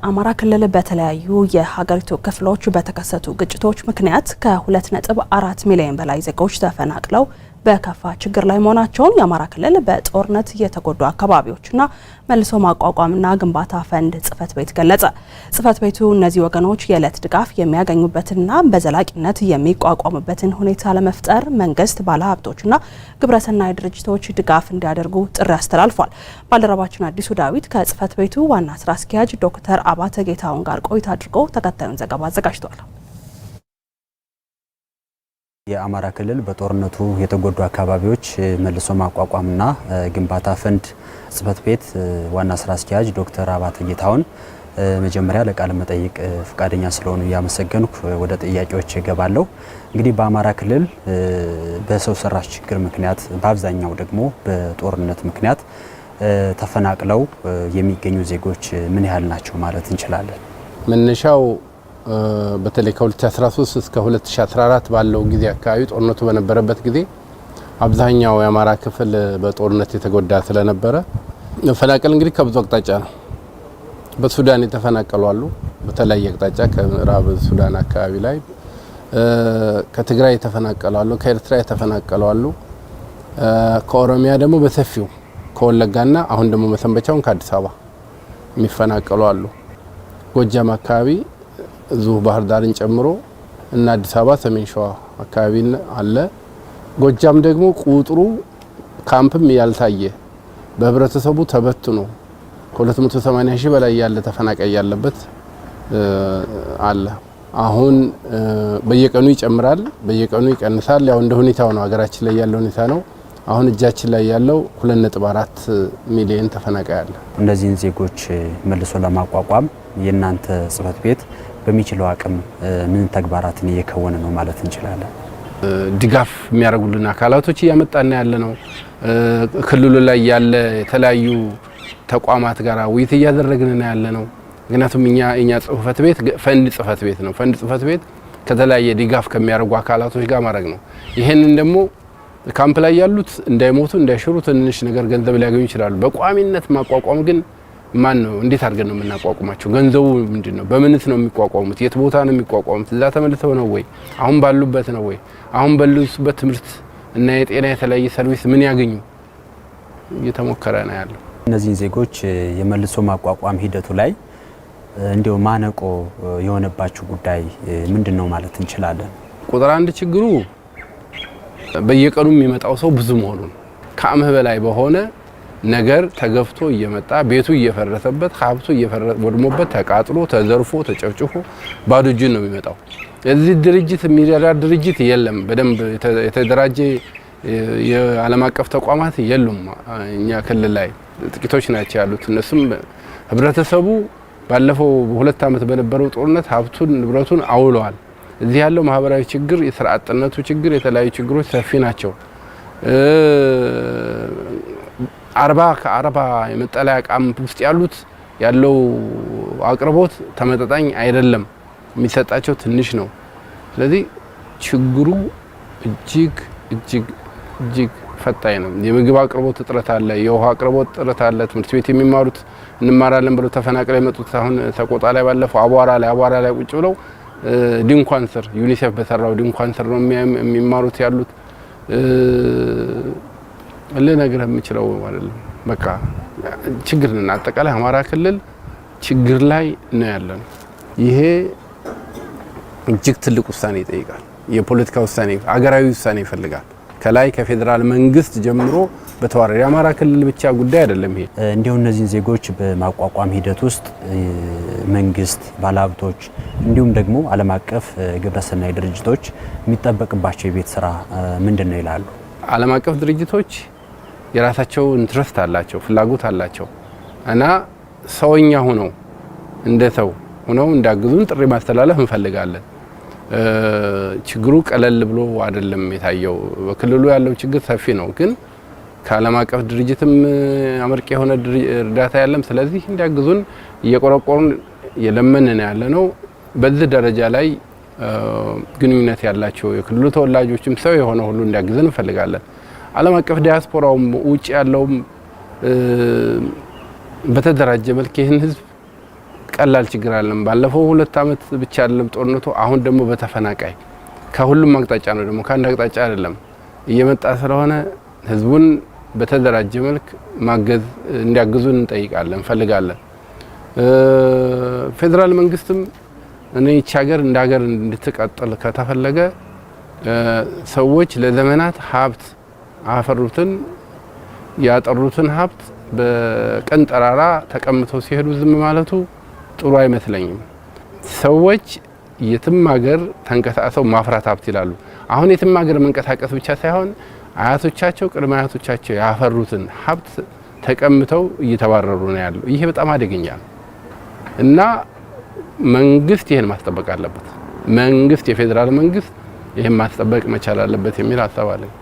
በአማራ ክልል በተለያዩ የሀገሪቱ ክፍሎች በተከሰቱ ግጭቶች ምክንያት ከ2.4 ሚሊዮን በላይ ዜጎች ተፈናቅለው በከፋ ችግር ላይ መሆናቸውን የአማራ ክልል በጦርነት የተጎዱ አካባቢዎችና መልሶ ማቋቋምና ግንባታ ፈንድ ጽሕፈት ቤት ገለጸ። ጽሕፈት ቤቱ እነዚህ ወገኖች የዕለት ድጋፍ የሚያገኙበትና በዘላቂነት የሚቋቋሙበትን ሁኔታ ለመፍጠር መንግስት፣ ባለሀብቶችና ግብረሰናይ ድርጅቶች ድጋፍ እንዲያደርጉ ጥሪ አስተላልፏል። ባልደረባችን አዲሱ ዳዊት ከጽሕፈት ቤቱ ዋና ስራ አስኪያጅ ዶክተር አባተ ጌታሁን ጋር ቆይታ አድርጎ ተከታዩን ዘገባ አዘጋጅቷል። የአማራ ክልል በጦርነቱ የተጎዱ አካባቢዎች መልሶ ማቋቋምና ግንባታ ፈንድ ጽሕፈት ቤት ዋና ስራ አስኪያጅ ዶክተር አባተ ጌታሁን መጀመሪያ ለቃለ መጠይቅ ፈቃደኛ ስለሆኑ ያመሰገንኩ ወደ ጥያቄዎች እገባለሁ። እንግዲህ በአማራ ክልል በሰው ሰራሽ ችግር ምክንያት በአብዛኛው ደግሞ በጦርነት ምክንያት ተፈናቅለው የሚገኙ ዜጎች ምን ያህል ናቸው ማለት እንችላለን? መነሻው በተለይ ከ2013 እስከ 2014 ባለው ጊዜ አካባቢ ጦርነቱ በነበረበት ጊዜ አብዛኛው የአማራ ክፍል በጦርነት የተጎዳ ስለነበረ መፈናቀል እንግዲህ ከብዙ አቅጣጫ ነው። በሱዳን የተፈናቀሉ አሉ፣ በተለያየ አቅጣጫ ከምዕራብ ሱዳን አካባቢ ላይ ከትግራይ የተፈናቀሉ አሉ፣ ከኤርትራ የተፈናቀሉ አሉ፣ ከኦሮሚያ ደግሞ በሰፊው ከወለጋና አሁን ደግሞ መሰንበቻውን ከአዲስ አበባ የሚፈናቀሉ አሉ። ጎጃም አካባቢ እዚሁ ባህር ዳርን ጨምሮ እና አዲስ አበባ ሰሜን ሸዋ አካባቢ አለ። ጎጃም ደግሞ ቁጥሩ ካምፕም ያልታየ በህብረተሰቡ ተበትኖ ከ280 ሺህ በላይ ያለ ተፈናቃይ ያለበት አለ። አሁን በየቀኑ ይጨምራል፣ በየቀኑ ይቀንሳል። ያው እንደ ሁኔታው ነው፣ ሀገራችን ላይ ያለው ሁኔታ ነው። አሁን እጃችን ላይ ያለው 2.4 ሚሊዮን ተፈናቃይ አለ። እነዚህን ዜጎች መልሶ ለማቋቋም የእናንተ ጽሕፈት ቤት በሚችለው አቅም ምን ተግባራትን እየከወነ ነው ማለት እንችላለን? ድጋፍ የሚያደርጉልን አካላቶች እያመጣና ያለ ነው። ክልሉ ላይ ያለ የተለያዩ ተቋማት ጋር ውይይት እያደረግን ያለ ነው። ምክንያቱም እኛ ጽሕፈት ቤት ፈንድ ጽሕፈት ቤት ነው። ፈንድ ጽሕፈት ቤት ከተለያየ ድጋፍ ከሚያደርጉ አካላቶች ጋር ማድረግ ነው። ይሄንን ደግሞ ካምፕ ላይ ያሉት እንዳይሞቱ እንዳይሽሩ ትንሽ ነገር ገንዘብ ሊያገኙ ይችላሉ። በቋሚነት ማቋቋም ግን ማን ነው? እንዴት አድርገን ነው የምናቋቁማቸው? ገንዘቡ ምንድነው? በምንት ነው የሚቋቋሙት? የት ቦታ ነው የሚቋቋሙት? እዛ ተመልሰው ነው ወይ? አሁን ባሉበት ነው ወይ? አሁን ባሉበት ትምህርት እና የጤና የተለያየ ሰርቪስ ምን ያገኙ? እየተሞከረ ነው ያለው። እነዚህን ዜጎች የመልሶ ማቋቋም ሂደቱ ላይ እንዲያው ማነቆ የሆነባችሁ ጉዳይ ምንድነው ማለት እንችላለን? ቁጥር አንድ ችግሩ በየቀኑ የሚመጣው ሰው ብዙ መሆኑ ነው። ከአምህ በላይ በሆነ ነገር ተገፍቶ እየመጣ ቤቱ እየፈረሰበት ሀብቱ ወድሞበት ተቃጥሎ ተዘርፎ ተጨፍጭፎ ባዶ እጁን ነው የሚመጣው። እዚህ ድርጅት የሚረዳ ድርጅት የለም። በደንብ የተደራጀ የዓለም አቀፍ ተቋማት የሉም። እኛ ክልል ላይ ጥቂቶች ናቸው ያሉት። እነሱም ህብረተሰቡ ባለፈው በሁለት ዓመት በነበረው ጦርነት ሀብቱን ንብረቱን አውለዋል። እዚህ ያለው ማህበራዊ ችግር፣ የስራ አጥነቱ ችግር፣ የተለያዩ ችግሮች ሰፊ ናቸው። 40 የመጠለያ ካምፕ ውስጥ ያለው አቅርቦት ተመጣጣኝ አይደለም፣ የሚሰጣቸው ትንሽ ነው። ስለዚህ ችግሩ እጅግ ፈታኝ ነው። የምግብ አቅርቦት እጥረት አለ፣ የውሃ አቅርቦት እጥረት አለ። ትምህርት ቤት የሚማሩት እንማራለን ብለው ተፈናቅለው የመጡት አሁን ሰቆጣ ላይ ባለፈው አቧራ ላይ ቁጭ ብለው ድንኳን ስር ዩኒሴፍ በሰራው ድንኳን ስር ነው የሚማሩት ያሉት። ለነገር የምችለው አይደለም። በቃ ችግር ነን። አጠቃላይ አማራ ክልል ችግር ላይ ነው ያለው። ይሄ እጅግ ትልቅ ውሳኔ ይጠይቃል። የፖለቲካ ውሳኔ፣ አገራዊ ውሳኔ ይፈልጋል። ከላይ ከፌደራል መንግስት ጀምሮ በተዋረደ የአማራ ክልል ብቻ ጉዳይ አይደለም ይሄ። እንዲሁ እነዚህን ዜጎች በማቋቋም ሂደት ውስጥ መንግስት፣ ባለሀብቶች እንዲሁም ደግሞ ዓለም አቀፍ ግብረሰናይ ድርጅቶች የሚጠበቅባቸው የቤት ስራ ምንድነው ይላሉ? ዓለም አቀፍ ድርጅቶች የራሳቸው ኢንትረስት አላቸው፣ ፍላጎት አላቸው እና ሰውኛ ሆነው እንደ ሰው ሆነው እንዳግዙን ጥሪ ማስተላለፍ እንፈልጋለን። ችግሩ ቀለል ብሎ አይደለም የታየው። በክልሉ ያለው ችግር ሰፊ ነው፣ ግን ከዓለም አቀፍ ድርጅትም አመርቂ የሆነ እርዳታ ያለም። ስለዚህ እንዲያግዙን እየቆረቆሩን የለመንን ያለ ነው። በዚህ ደረጃ ላይ ግንኙነት ያላቸው የክልሉ ተወላጆችም ሰው የሆነ ሁሉ እንዲያግዘን እንፈልጋለን። ዓለም አቀፍ ዲያስፖራውም ውጭ ያለውም በተደራጀ መልክ ይህን ህዝብ ቀላል ችግር አይደለም። ባለፈው 2 አመት ብቻ አይደለም ጦርነቱ፣ አሁን ደግሞ በተፈናቃይ ከሁሉም አቅጣጫ ነው፣ ደግሞ ከአንድ አቅጣጫ አይደለም እየመጣ ስለሆነ ህዝቡን በተደራጀ መልክ ማገዝ እንዲያግዙን እንጠይቃለን እንፈልጋለን። ፌደራል መንግስትም እኔ ይህች ሀገር እንደ ሀገር እንድትቀጥል ከተፈለገ ሰዎች ለዘመናት ሀብት አፈሩትን ያጠሩትን ሀብት በቀን ጠራራ ተቀምጠው ሲሄዱ ዝም ማለቱ ጥሩ አይመስለኝም። ሰዎች የትም ሀገር ተንቀሳቅሰው ማፍራት ሀብት ይላሉ። አሁን የትም ሀገር መንቀሳቀስ ብቻ ሳይሆን አያቶቻቸው ቅድመ አያቶቻቸው ያፈሩትን ሀብት ተቀምጠው እየተባረሩ ነው ያለው። ይሄ በጣም አደገኛ ነው እና መንግስት ይሄን ማስጠበቅ አለበት። መንግስት የፌደራል መንግስት ይሄን ማስጠበቅ መቻል አለበት የሚል ሀሳብ አለኝ።